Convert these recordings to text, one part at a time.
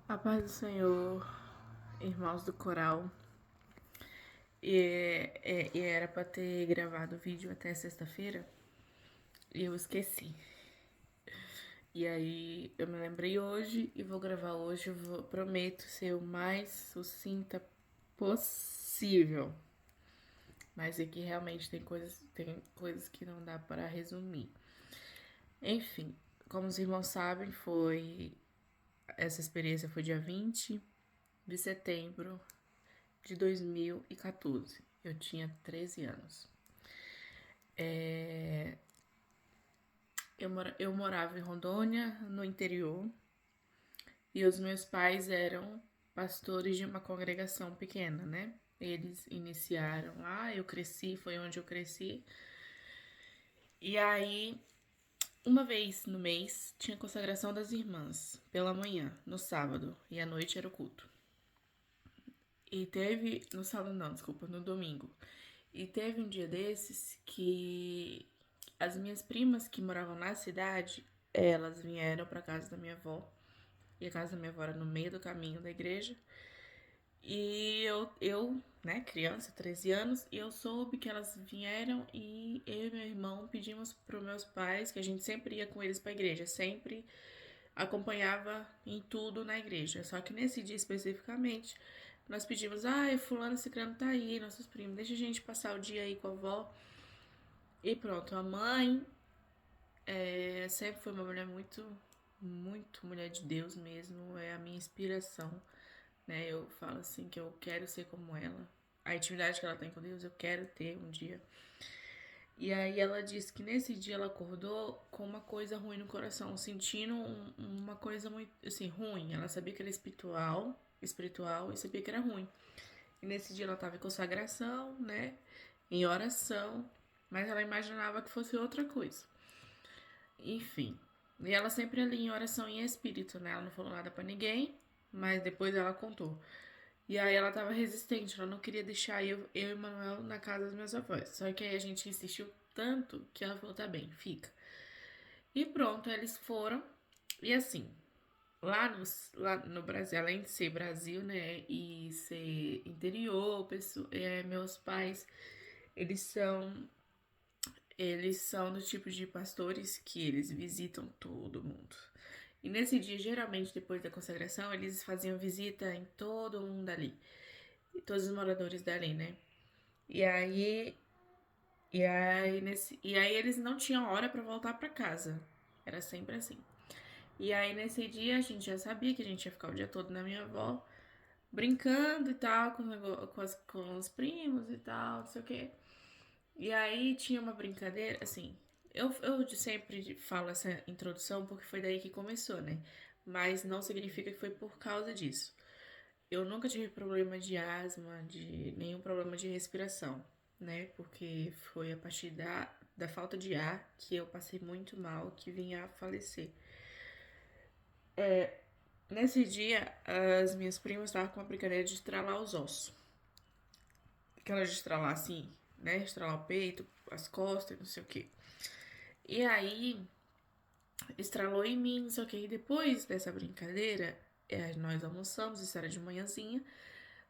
A paz do Senhor, irmãos do coral. E era pra ter gravado o vídeo até sexta-feira e eu esqueci. E aí eu me lembrei hoje e vou gravar hoje. Prometo ser o mais sucinta possível. Mas aqui realmente tem coisas que não dá para resumir. Enfim, como os irmãos sabem, essa experiência foi dia 20 de setembro de 2014. Eu tinha 13 anos. Eu morava em Rondônia, no interior, e os meus pais eram pastores de uma congregação pequena, né? Eles iniciaram lá, eu cresci, foi onde eu cresci. E aí, uma vez no mês, tinha consagração das irmãs, pela manhã, no sábado, e à noite era o culto. E teve, no sábado não, desculpa, no domingo. E teve um dia desses que as minhas primas que moravam na cidade, elas vieram pra casa da minha avó. E a casa da minha avó era no meio do caminho da igreja. E né, criança, 13 anos, e eu soube que elas vieram e eu e meu irmão pedimos para os meus pais, que a gente sempre ia com eles para a igreja, sempre acompanhava em tudo na igreja. Só que nesse dia especificamente, nós pedimos, fulano e ciclano tá aí, nossos primos, deixa a gente passar o dia aí com a avó. E pronto, a mãe sempre foi uma mulher muito mulher de Deus mesmo, é a minha inspiração, né? Eu falo assim que eu quero ser como ela. A intimidade que ela tem com Deus, eu quero ter um dia. E aí ela disse que nesse dia ela acordou com uma coisa ruim no coração, sentindo uma coisa muito, assim, ruim. Ela sabia que era espiritual e sabia que era ruim. E nesse dia ela estava em consagração, né? Em oração, mas ela imaginava que fosse outra coisa. Enfim. E ela sempre ali em oração em espírito, né? Ela não falou nada pra ninguém, mas depois ela contou. E aí ela tava resistente, ela não queria deixar eu e o Manuel na casa dos meus avós. Só que aí a gente insistiu tanto que ela falou, tá bem, fica. E pronto, eles foram. E assim, lá no Brasil, além de ser Brasil, né, e ser interior, meus pais, eles são eles são do tipo de pastores que eles visitam todo mundo. E nesse dia, geralmente depois da consagração, eles faziam visita em todo mundo ali. E todos os moradores dali, né? E aí, e aí eles não tinham hora pra voltar pra casa. Era sempre assim. E aí nesse dia a gente já sabia que a gente ia ficar o dia todo na minha avó, brincando e tal, com os primos e tal, não sei o quê. E aí tinha uma brincadeira, assim. Eu sempre falo essa introdução porque foi daí que começou, né? Mas não significa que foi por causa disso. Eu nunca tive problema de asma, de nenhum problema de respiração, né? Porque foi a partir da falta de ar que eu passei muito mal, que vinha a falecer. Nesse dia, as minhas primas estavam com uma brincadeira de estralar os ossos. Aquela de estralar assim, né? Estralar o peito, as costas, não sei o quê. E aí, estralou em mim, só que aí depois dessa brincadeira, nós almoçamos, isso era de manhãzinha.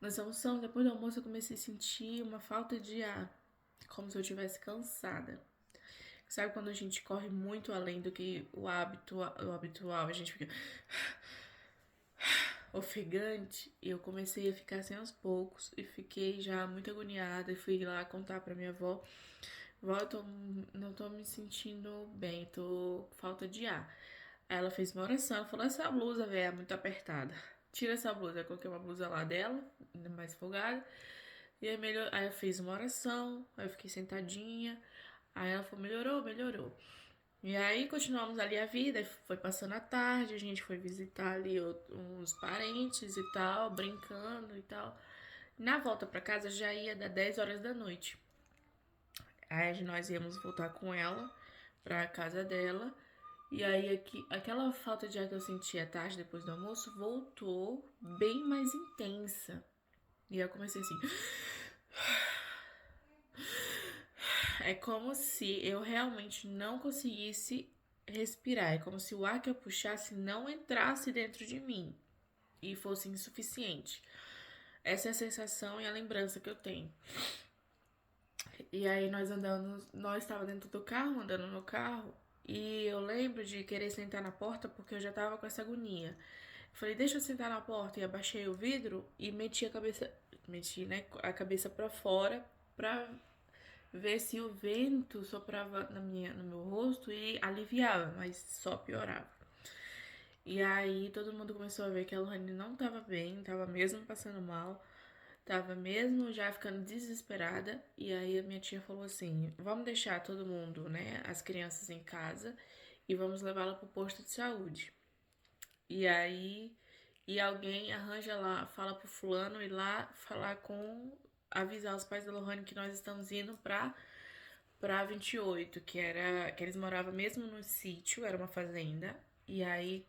Nós almoçamos, depois do almoço eu comecei a sentir uma falta de ar, como se eu estivesse cansada. Sabe quando a gente corre muito além do que o habitual, a gente fica ofegante? E eu comecei a ficar assim aos poucos e fiquei já muito agoniada e fui lá contar pra minha avó. Vó, não tô me sentindo bem, tô com falta de ar. Aí ela fez uma oração, ela falou, essa blusa, velho, é muito apertada. Tira essa blusa. Eu coloquei uma blusa lá dela, mais folgada. E aí, aí eu fiz uma oração, aí eu fiquei sentadinha. Aí ela falou, melhorou, melhorou. E aí continuamos ali a vida, aí foi passando a tarde, a gente foi visitar ali uns parentes e tal, brincando e tal. Na volta pra casa já ia dar 10 horas da noite. Aí nós íamos voltar com ela pra casa dela. E aí aquela falta de ar que eu senti à tarde depois do almoço voltou bem mais intensa. E eu comecei assim. É como se eu realmente não conseguisse respirar. É como se o ar que eu puxasse não entrasse dentro de mim. e fosse insuficiente. Essa é a sensação e a lembrança que eu tenho. E aí nós estava dentro do carro, andando no carro, e eu lembro de querer sentar na porta porque eu já tava com essa agonia. Falei, deixa eu sentar na porta e abaixei o vidro e meti, né, a cabeça para fora pra ver se o vento soprava no meu rosto e aliviava, mas só piorava. E aí todo mundo começou a ver que a Lohane não tava bem, tava mesmo passando mal, tava mesmo já ficando desesperada. E aí a minha tia falou assim: vamos deixar todo mundo, né, as crianças em casa e vamos levá-la pro posto de saúde. E aí, alguém arranja lá, fala pro fulano ir lá falar com, avisar os pais da Lohane que nós estamos indo pra 28, que eles moravam mesmo no sítio, era uma fazenda. E aí,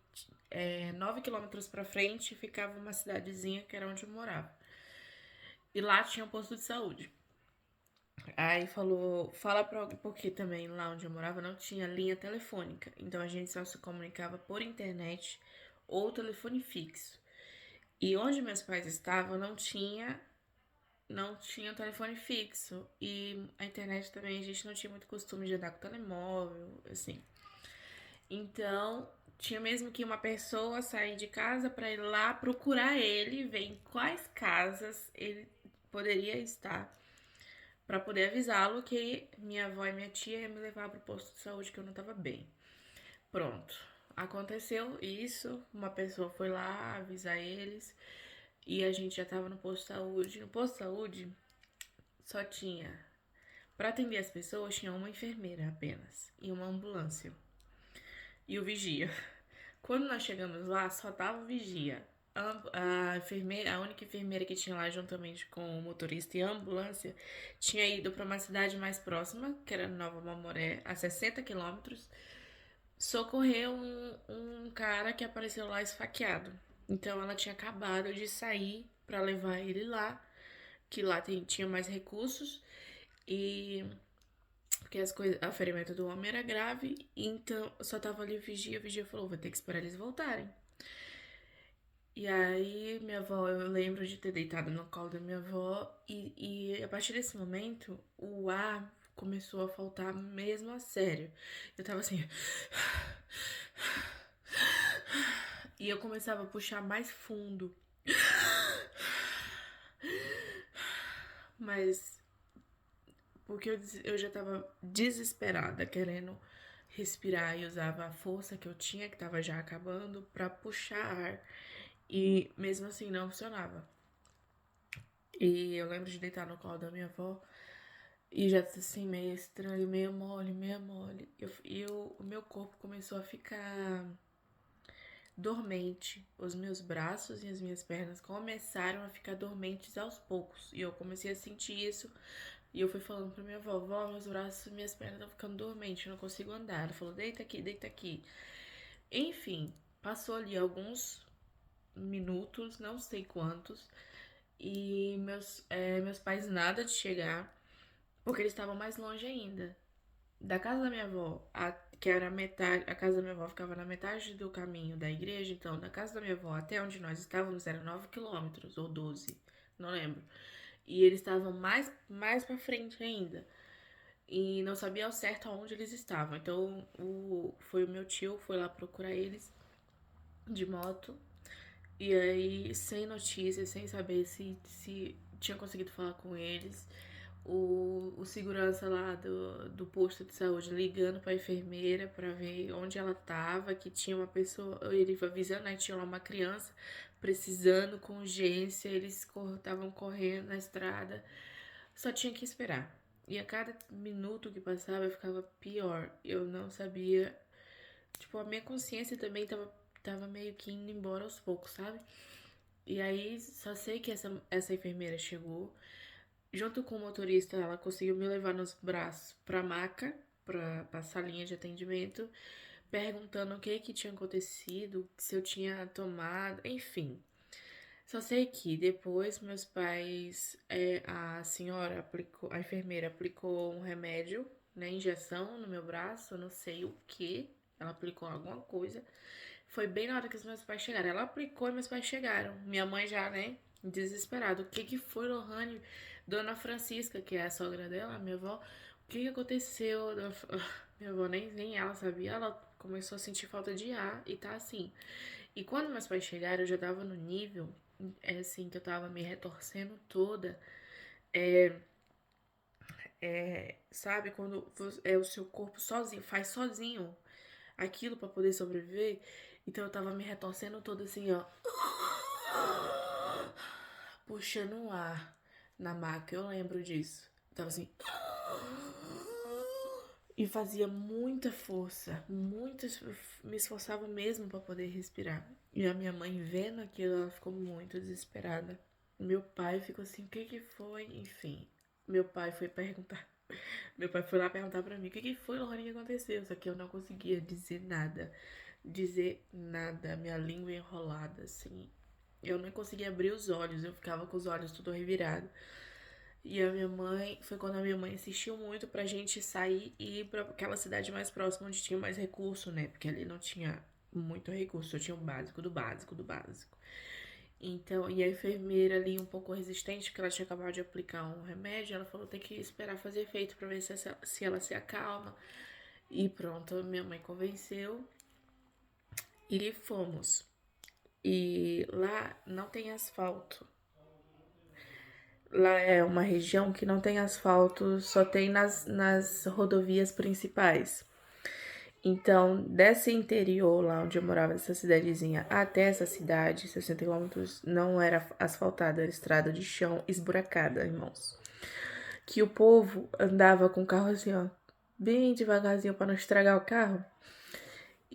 9 quilômetros pra frente, ficava uma cidadezinha que era onde eu morava. E lá tinha um posto de saúde. Aí falou, fala pra alguém, porque também lá onde eu morava não tinha linha telefônica. Então a gente só se comunicava por internet ou telefone fixo. E onde meus pais estavam não tinha telefone fixo. E a internet também, a gente não tinha muito costume de andar com telemóvel, assim. Então, tinha mesmo que uma pessoa sair de casa para ir lá procurar ele, ver em quais casas ele poderia estar, para poder avisá-lo que minha avó e minha tia iam me levar pro posto de saúde que eu não tava bem. Pronto. Aconteceu isso, uma pessoa foi lá avisar eles e a gente já tava no posto de saúde. No posto de saúde só tinha, para atender as pessoas, tinha uma enfermeira apenas e uma ambulância e o vigia. Quando nós chegamos lá, só tava o vigia. A única enfermeira que tinha lá, juntamente com o motorista e a ambulância, tinha ido para uma cidade mais próxima, que era Nova Mamoré, a 60 quilômetros, socorrer um cara que apareceu lá esfaqueado. Então ela tinha acabado de sair para levar ele lá, que lá tinha mais recursos, e porque o ferimento do homem era grave, então só tava ali o vigia falou, vou ter que esperar eles voltarem. E aí, minha avó, eu lembro de ter deitado no colo da minha avó, e a partir desse momento, o ar começou a faltar mesmo a sério. Eu tava assim. E eu começava a puxar mais fundo. Mas. Porque eu já tava desesperada, querendo respirar e usava a força que eu tinha, que tava já acabando, pra puxar ar. E mesmo assim não funcionava. E eu lembro de deitar no colo da minha avó e já assim, meio estranho, meio mole, meio mole. O meu corpo começou a ficar dormente. Os meus braços e as minhas pernas começaram a ficar dormentes aos poucos. E eu comecei a sentir isso. E eu fui falando pra minha avó, vó, meus braços e minhas pernas estão ficando dormentes, eu não consigo andar. Ela falou, deita aqui, deita aqui. Enfim, passou ali alguns minutos, não sei quantos. E meus pais nada de chegar, porque eles estavam mais longe ainda. Da casa da minha avó, que era metade, a casa da minha avó ficava na metade do caminho da igreja, então da casa da minha avó até onde nós estávamos era 9 quilômetros ou 12, não lembro. E eles estavam mais pra frente ainda. E não sabia ao certo aonde eles estavam. Então foi o meu tio, foi lá procurar eles de moto. E aí, sem notícias, sem saber se tinha conseguido falar com eles, o segurança lá do posto de saúde ligando pra enfermeira pra ver onde ela tava, que tinha uma pessoa, ele avisando, né, tinha lá uma criança precisando com urgência, eles estavam correndo na estrada, só tinha que esperar. E a cada minuto que passava eu ficava pior, eu não sabia, tipo, a minha consciência também tava meio que indo embora aos poucos, sabe? E aí, só sei que essa enfermeira chegou, junto com o motorista, ela conseguiu me levar nos braços pra maca, pra salinha de atendimento, perguntando o que tinha acontecido, se eu tinha tomado, enfim. Só sei que depois meus pais, a enfermeira aplicou um remédio, né, injeção no meu braço, eu não sei o que, ela aplicou alguma coisa, Foi bem na hora que os meus pais chegaram. Ela aplicou e meus pais chegaram. Minha mãe já, né, desesperada. O que que foi, Lohane? Dona Francisca, que é a sogra dela, a minha avó. O que que aconteceu? Minha avó nem ela sabia. Ela começou a sentir falta de ar e tá assim. E quando meus pais chegaram, eu já tava no nível, assim, que eu tava me retorcendo toda. Sabe, quando é o seu corpo sozinho, faz sozinho aquilo pra poder sobreviver. Então eu tava me retorcendo toda assim, ó, puxando o ar na maca. Eu lembro disso. Eu tava assim. E fazia muita força, muito, me esforçava mesmo pra poder respirar. E a minha mãe vendo aquilo, ela ficou muito desesperada. Meu pai ficou assim, o que que foi? Enfim, meu pai foi perguntar. Meu pai foi lá perguntar pra mim, o que que foi, Lohane, que aconteceu? Só que eu não conseguia dizer nada. Dizer nada, minha língua enrolada, assim. Eu não conseguia abrir os olhos, eu ficava com os olhos tudo revirado. E a minha mãe, foi quando a minha mãe insistiu muito pra gente sair e ir pra aquela cidade mais próxima onde tinha mais recurso, né? Porque ali não tinha muito recurso, só tinha o básico do básico do básico. Então, e a enfermeira ali um pouco resistente, porque ela tinha acabado de aplicar um remédio, ela falou tem que esperar fazer efeito pra ver se ela se acalma. E pronto, minha mãe convenceu e fomos. E lá não tem asfalto. Lá é uma região que não tem asfalto, só tem nas rodovias principais. Então, desse interior, lá onde eu morava, essa cidadezinha, até essa cidade, 60 quilômetros, não era asfaltada, era estrada de chão esburacada, irmãos. Que o povo andava com o carro assim, ó, bem devagarzinho para não estragar o carro.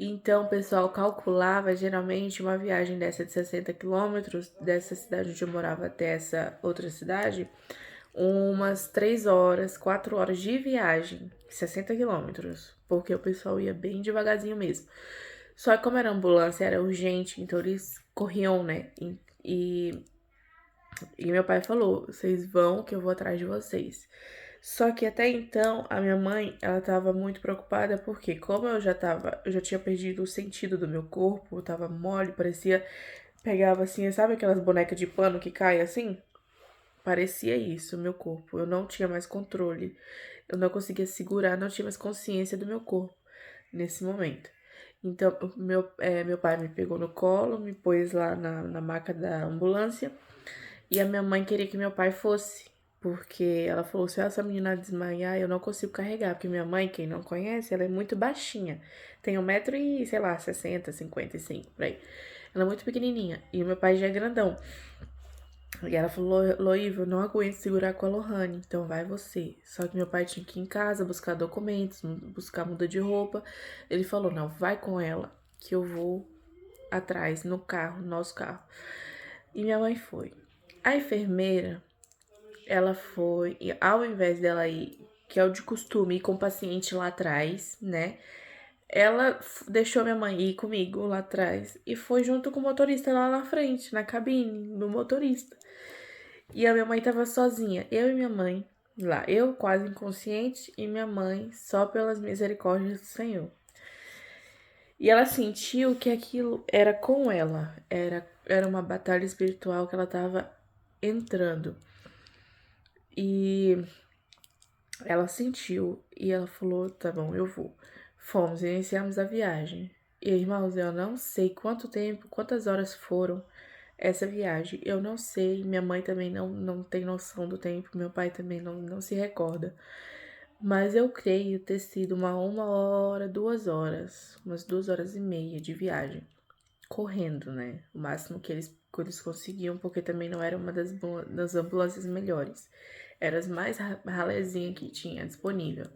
Então, o pessoal calculava geralmente uma viagem dessa de 60 quilômetros, dessa cidade onde eu morava até essa outra cidade, umas 3 horas, 4 horas de viagem, 60 quilômetros, porque o pessoal ia bem devagarzinho mesmo. Só que como era ambulância, era urgente, então eles corriam, né? E meu pai falou, vocês vão que eu vou atrás de vocês. Só que até então, a minha mãe, ela tava muito preocupada porque como eu já tinha perdido o sentido do meu corpo, eu tava mole, parecia, pegava assim, sabe aquelas bonecas de pano que caem assim? Parecia isso, meu corpo. Eu não tinha mais controle. Eu não conseguia segurar, não tinha mais consciência do meu corpo nesse momento. Então, meu pai me pegou no colo, me pôs lá na maca da ambulância. E a minha mãe queria que meu pai fosse. Porque ela falou, se essa menina desmaiar, eu não consigo carregar. Porque minha mãe, quem não conhece, ela é muito baixinha. Tem 1 metro e, sei lá, 60, 55, por aí. Ela é muito pequenininha. E o meu pai já é grandão. E ela falou, Loíva, eu não aguento segurar com a Lohane, então vai você. Só que meu pai tinha que ir em casa buscar documentos, buscar muda de roupa. Ele falou, não, vai com ela, que eu vou atrás, no carro, nosso carro. E minha mãe foi. A enfermeira, ela foi, e ao invés dela ir, que é o de costume, ir com o paciente lá atrás, né? Ela deixou minha mãe ir comigo lá atrás e foi junto com o motorista lá na frente, na cabine do motorista. E a minha mãe tava sozinha, eu e minha mãe lá. Eu quase inconsciente e minha mãe só pelas misericórdias do Senhor. E ela sentiu que aquilo era com ela, era uma batalha espiritual que ela tava entrando. E ela sentiu e ela falou: tá bom, eu vou. Fomos, iniciamos a viagem. E irmãos, eu não sei quanto tempo, quantas horas foram essa viagem. Eu não sei, minha mãe também não tem noção do tempo, meu pai também não se recorda. Mas eu creio ter sido uma hora, 2 horas, umas 2 horas e meia de viagem. Correndo, né? O máximo que eles conseguiam, porque também não era uma das ambulâncias melhores. Era as mais ralezinhas que tinha disponível.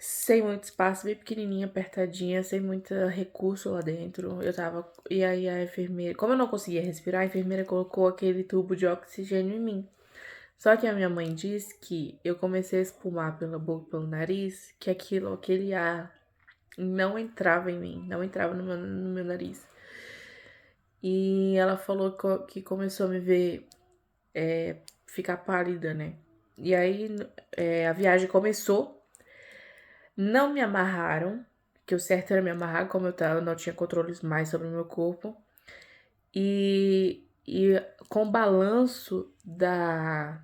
Sem muito espaço, bem pequenininha, apertadinha, sem muito recurso lá dentro. Eu tava. E aí a enfermeira. Como eu não conseguia respirar, a enfermeira colocou aquele tubo de oxigênio em mim. Só que a minha mãe disse que eu comecei a espumar pela boca, pelo nariz, que aquele ar não entrava em mim, não entrava no meu nariz. E ela falou que começou a me ver ficar pálida, né? E aí a viagem começou. Não me amarraram, que o certo era me amarrar, como eu não tinha controles mais sobre o meu corpo. E com o balanço da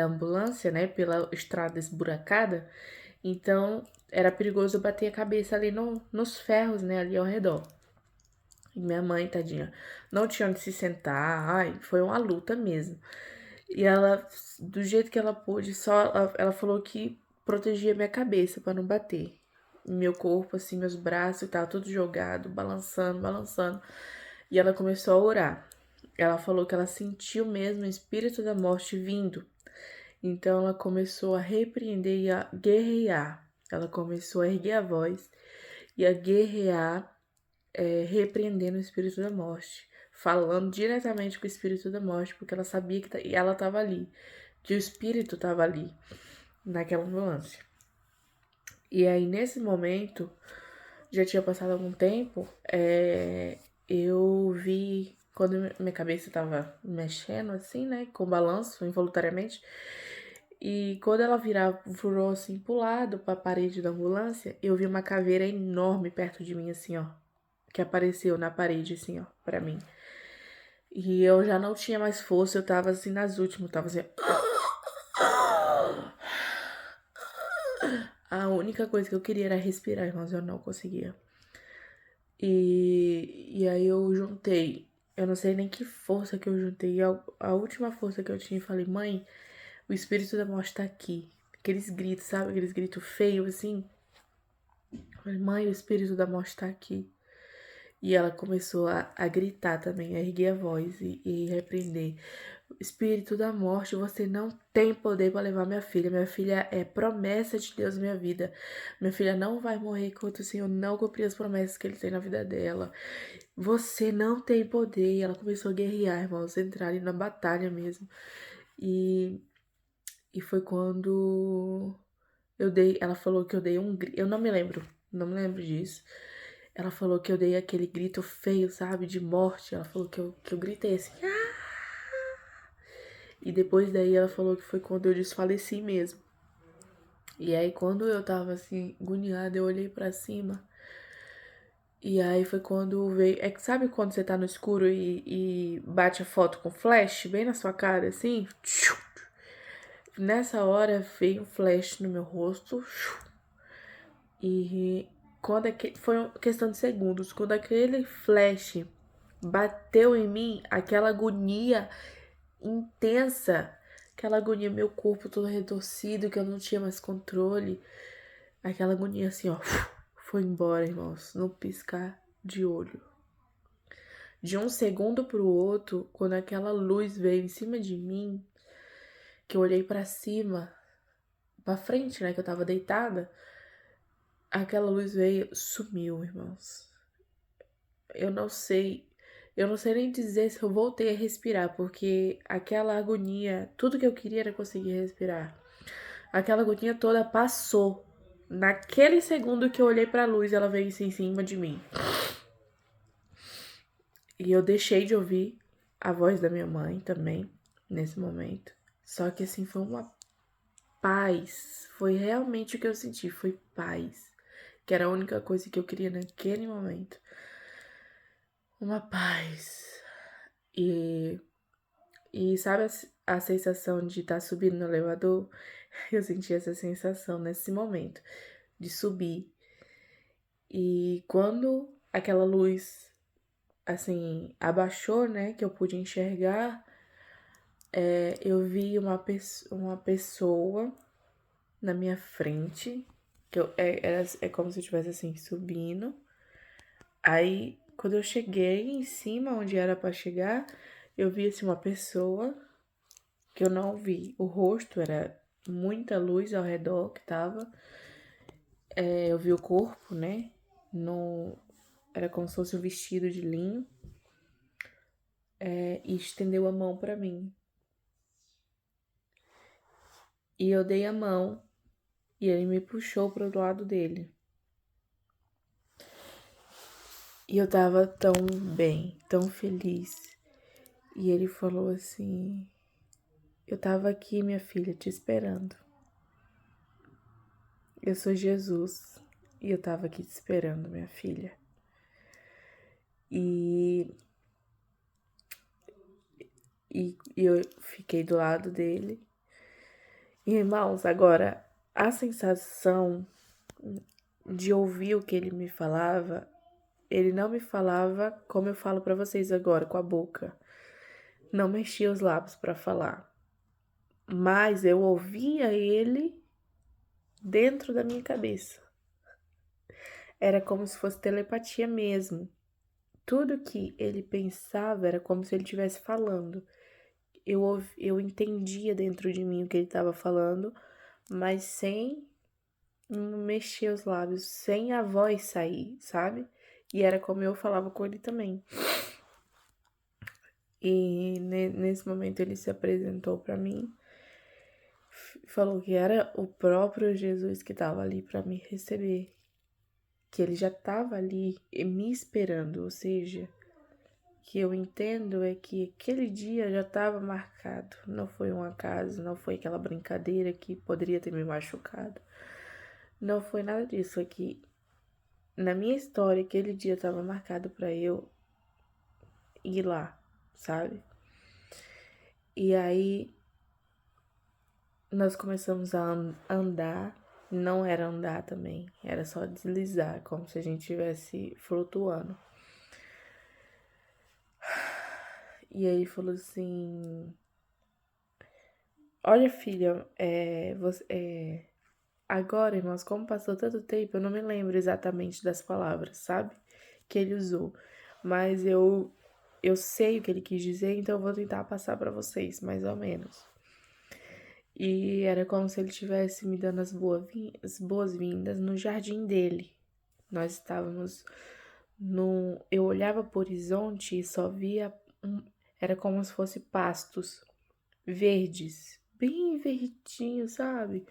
ambulância, né, pela estrada esburacada, então era perigoso eu bater a cabeça ali nos ferros, né, ali ao redor. E minha mãe, tadinha, não tinha onde se sentar, ai, foi uma luta mesmo. E ela, do jeito que ela pôde, ela falou que protegia minha cabeça pra não bater. Meu corpo, assim, meus braços, tava tudo jogado, balançando, balançando. E ela começou a orar. Ela falou que ela sentiu mesmo o espírito da morte vindo. Então ela começou a repreender e a guerrear. Ela começou a erguer a voz e a guerrear, repreendendo o espírito da morte, falando diretamente com o espírito da morte, porque ela sabia que ela estava ali, que o espírito estava ali, naquela ambulância. E aí, nesse momento, já tinha passado algum tempo, eu vi, quando minha cabeça estava mexendo assim, né, com balanço, involuntariamente, e quando ela virou assim pro lado, pra parede da ambulância, eu vi uma caveira enorme perto de mim, assim, ó, que apareceu na parede, assim, ó, pra mim. E eu já não tinha mais força, eu tava assim nas últimas, tava assim. A única coisa que eu queria era respirar, mas eu não conseguia. E aí eu juntei, eu não sei nem que força que eu juntei, a última força que eu tinha, e falei, mãe, o espírito da morte tá aqui. Aqueles gritos, sabe? Aqueles gritos feios, assim. Eu falei, mãe, o espírito da morte tá aqui. E ela começou a gritar também, a erguer a voz e repreender. Espírito da morte, você não tem poder para levar minha filha. Minha filha é promessa de Deus na minha vida. Minha filha não vai morrer enquanto o Senhor não cumprir as promessas que Ele tem na vida dela. Você não tem poder. E ela começou a guerrear, irmãos, entrarem na batalha mesmo. E foi quando ela falou que eu dei um grito. Eu não me lembro disso. Ela falou que eu dei aquele grito feio, sabe, de morte. Ela falou que eu gritei assim. Ah! E depois daí ela falou que foi quando eu desfaleci mesmo. E aí quando eu tava assim, agoniada, eu olhei pra cima. E aí foi quando veio. É que sabe quando você tá no escuro e bate a foto com flash bem na sua cara, assim? Nessa hora veio um flash no meu rosto. E quando foi uma questão de segundos. Quando aquele flash bateu em mim, aquela agonia intensa, aquela agonia, meu corpo todo retorcido, que eu não tinha mais controle. Aquela agonia assim, ó, foi embora, irmãos, no piscar de olho. De um segundo pro outro, quando aquela luz veio em cima de mim, que eu olhei pra cima, pra frente, né, que eu tava deitada, aquela luz veio, sumiu, irmãos. Eu não sei, eu não sei nem dizer se eu voltei a respirar, porque aquela agonia, tudo que eu queria era conseguir respirar. Aquela agonia toda passou. Naquele segundo que eu olhei pra luz, ela veio assim em cima de mim. E eu deixei de ouvir a voz da minha mãe também, nesse momento. Só que assim, foi uma paz. Foi realmente o que eu senti, foi paz. Que era a única coisa que eu queria naquele momento. Uma paz. E, e sabe a sensação de estar subindo no elevador? Eu senti essa sensação nesse momento, de subir. E quando aquela luz, assim, abaixou, né, que eu pude enxergar, eu vi uma pessoa na minha frente, que é como se eu estivesse, assim, subindo. Aí, quando eu cheguei em cima, onde era pra chegar, eu vi, assim, uma pessoa que eu não vi o rosto, era muita luz ao redor que tava. Eu vi o corpo, né, no, era como se fosse um vestido de linho. E estendeu a mão pra mim. E eu dei a mão e ele me puxou pro lado dele. E eu tava tão bem, tão feliz. E ele falou assim: eu tava aqui, minha filha, te esperando. Eu sou Jesus E eu tava aqui te esperando, minha filha. E eu fiquei do lado dele. E, irmãos, agora, a sensação de ouvir o que ele me falava, ele não me falava como eu falo pra vocês agora, com a boca. Não mexia os lábios pra falar. Mas eu ouvia ele dentro da minha cabeça. Era como se fosse telepatia mesmo. Tudo que ele pensava era como se ele estivesse falando. Eu entendia dentro de mim o que ele estava falando, mas sem mexer os lábios, sem a voz sair, sabe? E era como eu falava com ele também. E nesse momento ele se apresentou para mim, falou que era o próprio Jesus que estava ali para me receber, que ele já estava ali me esperando, ou seja, que eu entendo é que aquele dia já estava marcado, não foi um acaso, não foi aquela brincadeira que poderia ter me machucado, não foi nada disso, é que na minha história aquele dia estava marcado para eu ir lá, sabe? E aí nós começamos a andar, não era andar também, era só deslizar, como se a gente estivesse flutuando. E aí ele falou assim: olha, filha, agora, irmãos, como passou tanto tempo, eu não me lembro exatamente das palavras, sabe? Que ele usou. Mas eu sei o que ele quis dizer, então eu vou tentar passar para vocês, mais ou menos. E era como se ele estivesse me dando as boas-vindas no jardim dele. Nós estávamos no. Eu olhava para o horizonte e só via. Era como se fosse pastos verdes, bem verdinho, sabe?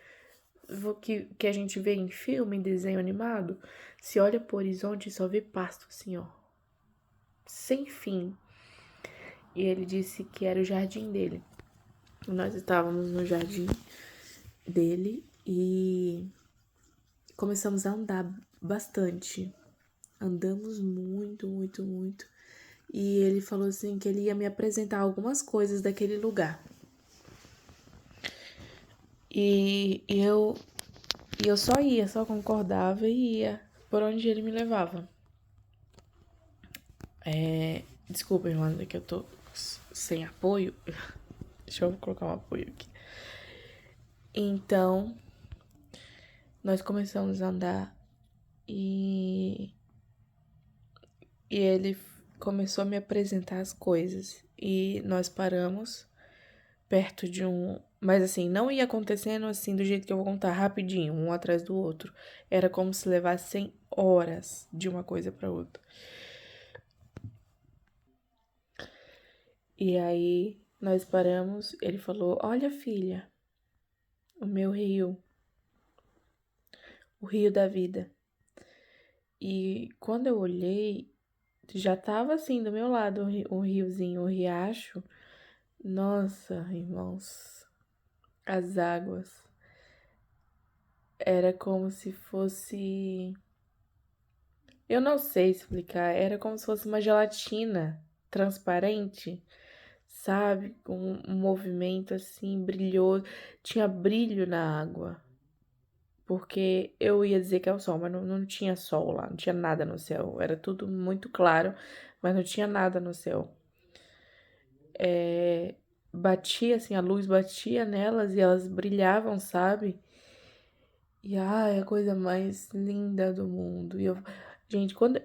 Que a gente vê em filme, em desenho animado. Se olha pro horizonte e só vê pasto assim, ó. Sem fim. E ele disse que era o jardim dele. Nós estávamos no jardim dele e começamos a andar bastante. Andamos muito, muito, muito. E ele falou assim que ele ia me apresentar algumas coisas daquele lugar. E eu só ia, só concordava e ia por onde ele me levava. Desculpa, irmã, é que eu tô sem apoio. Deixa eu colocar um apoio aqui. Então, nós começamos a andar e ele começou a me apresentar as coisas. E nós paramos perto de um. Mas assim, não ia acontecendo assim do jeito que eu vou contar rapidinho, um atrás do outro. Era como se levassem horas de uma coisa para outra. E aí nós paramos, ele falou: olha, filha, o meu rio, o rio da vida. E quando eu olhei, já tava assim do meu lado o riozinho, o riacho. Nossa, irmãos, as águas. Era como se fosse. Eu não sei explicar, era como se fosse uma gelatina transparente, sabe? Com um movimento assim, brilhoso. Tinha brilho na água. Porque eu ia dizer que é o sol, mas não tinha sol lá, não tinha nada no céu. Era tudo muito claro, mas não tinha nada no céu. Batia assim, a luz batia nelas e elas brilhavam, sabe? E é a coisa mais linda do mundo. Gente, quando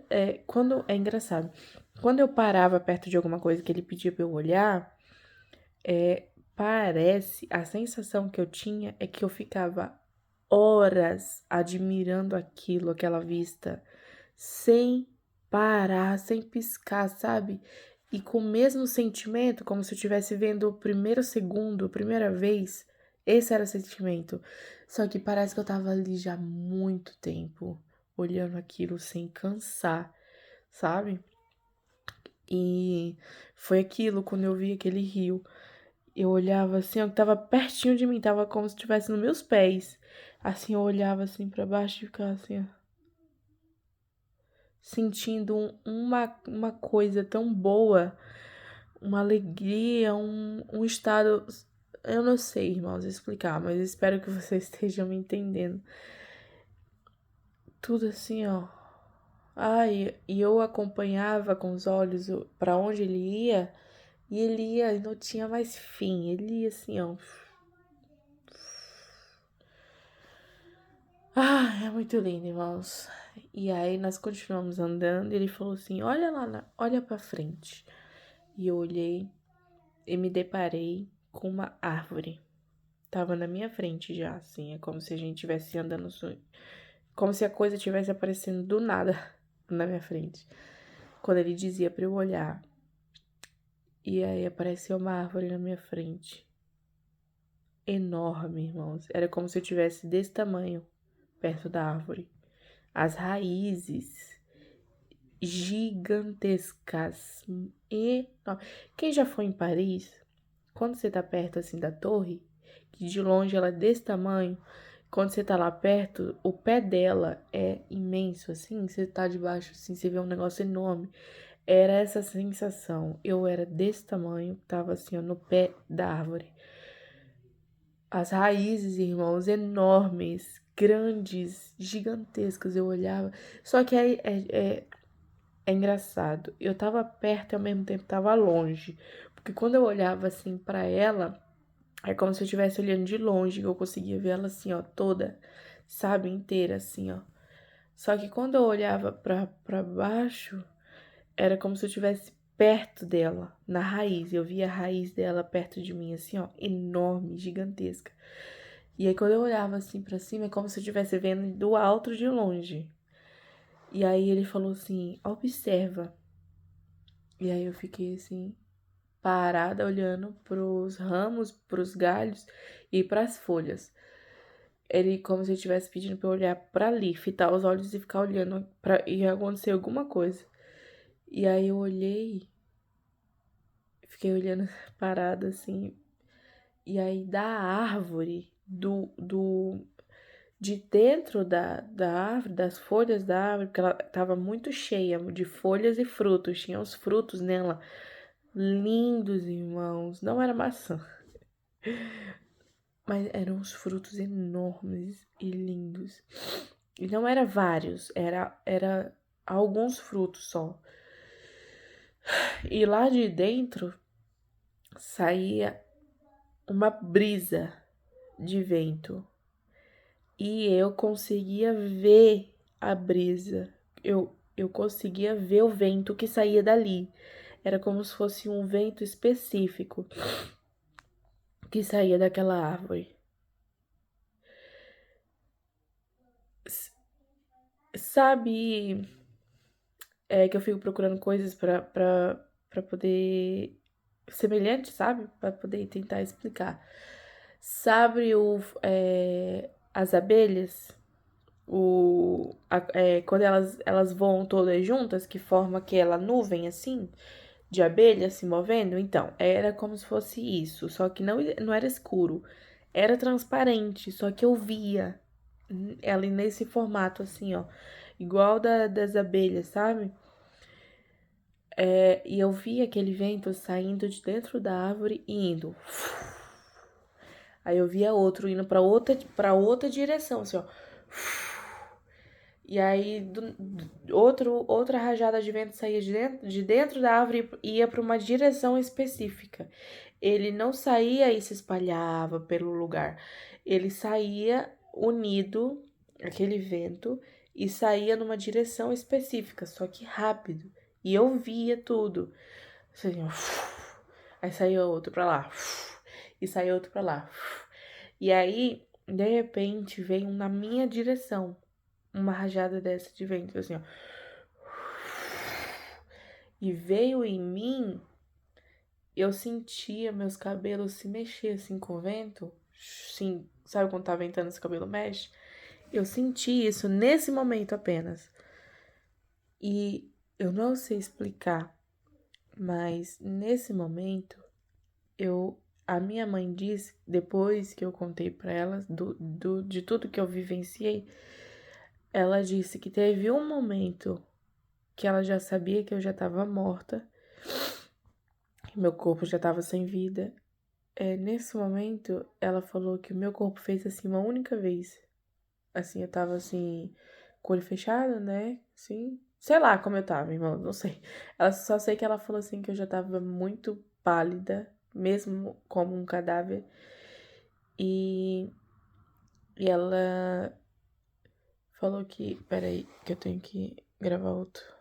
é engraçado, quando eu parava perto de alguma coisa que ele pedia pra eu olhar, parece, a sensação que eu tinha é que eu ficava horas admirando aquilo, aquela vista, sem parar, sem piscar, sabe? E com o mesmo sentimento, como se eu estivesse vendo o primeiro segundo, a primeira vez. Esse era o sentimento. Só que parece que eu tava ali já há muito tempo, olhando aquilo sem cansar, sabe? E foi aquilo, quando eu vi aquele rio. Eu olhava assim, ó, que tava pertinho de mim, tava como se estivesse nos meus pés. Assim, eu olhava assim pra baixo e ficava assim, ó. sentindo uma coisa tão boa, uma alegria, um estado. Eu não sei, irmãos, explicar, mas espero que vocês estejam me entendendo. Tudo assim, ó. Ai, e eu acompanhava com os olhos para onde ele ia, e ele ia e não tinha mais fim. Ele ia assim, ó. Ah, é muito lindo, irmãos. E aí nós continuamos andando e ele falou assim: olha lá, olha pra frente. E eu olhei e me deparei com uma árvore. Tava na minha frente já, assim. É como se a gente estivesse andando. Como se a coisa estivesse aparecendo do nada na minha frente. Quando ele dizia pra eu olhar. E aí apareceu uma árvore na minha frente. Enorme, irmãos. Era como se eu tivesse desse tamanho perto da árvore. As raízes gigantescas. Quem já foi em Paris, quando você tá perto assim da torre, que de longe ela é desse tamanho, quando você tá lá perto, o pé dela é imenso, assim, você tá debaixo, assim, você vê um negócio enorme. Era essa sensação. Eu era desse tamanho, tava assim, ó, no pé da árvore. As raízes, irmãos, enormes, grandes, gigantescas. Eu olhava. Só que aí é engraçado. Eu tava perto e ao mesmo tempo tava longe. Porque quando eu olhava assim pra ela, é como se eu estivesse olhando de longe, que eu conseguia ver ela assim, ó, toda, sabe, inteira assim, ó. Só que quando eu olhava pra baixo, era como se eu estivesse perto dela, na raiz. Eu via a raiz dela perto de mim, assim, ó, enorme, gigantesca. E aí quando eu olhava assim pra cima, é como se eu estivesse vendo do alto de longe. E aí ele falou assim: observa. E aí eu fiquei assim, parada, olhando pros ramos, pros galhos e pras folhas. Ele, como se ele estivesse pedindo pra eu olhar pra ali, fitar os olhos e ficar olhando pra e acontecer alguma coisa. E aí eu olhei, fiquei olhando parada assim. E aí da árvore, de dentro da árvore, das folhas da árvore, porque ela tava muito cheia de folhas e frutos, tinha os frutos nela, lindos, irmãos. Não era maçã, mas eram os frutos enormes e lindos. E não era vários, era alguns frutos só. E lá de dentro saía uma brisa de vento. E eu conseguia ver a brisa. Eu conseguia ver o vento que saía dali. Era como se fosse um vento específico que saía daquela árvore. Sabe, que eu fico procurando coisas pra poder. Semelhante, sabe? Pra poder tentar explicar. Sabe as abelhas? Quando elas voam todas juntas, que forma aquela nuvem assim, de abelhas se movendo, então, era como se fosse isso, só que não era escuro, era transparente, só que eu via ela nesse formato assim, ó, igual das abelhas, sabe? E eu via aquele vento saindo de dentro da árvore e indo. Aí eu via outro indo para outra direção, assim, ó. E aí, outra rajada de vento saía de dentro da árvore e ia para uma direção específica. Ele não saía e se espalhava pelo lugar. Ele saía unido, aquele vento, e saía numa direção específica, só que rápido. E eu via tudo. Assim, ó, aí saía outro pra lá. E saía outro pra lá. E aí, de repente, veio na minha direção uma rajada dessa de vento, assim, ó. E veio em mim, eu sentia meus cabelos se mexer assim com o vento. Sim, sabe quando tá ventando, esse cabelo mexe? Eu senti isso nesse momento apenas. E eu não sei explicar, mas nesse momento, a minha mãe disse, depois que eu contei pra ela de tudo que eu vivenciei, ela disse que teve um momento que ela já sabia que eu já tava morta, que meu corpo já tava sem vida. Nesse momento, ela falou que o meu corpo fez assim uma única vez. Assim, eu tava assim, com o olho fechado, né? Assim, sei lá como eu tava, irmão, não sei. Ela só sei que ela falou assim que eu já tava muito pálida, mesmo como um cadáver. E, e ela falou que. Peraí, que eu tenho que gravar outro.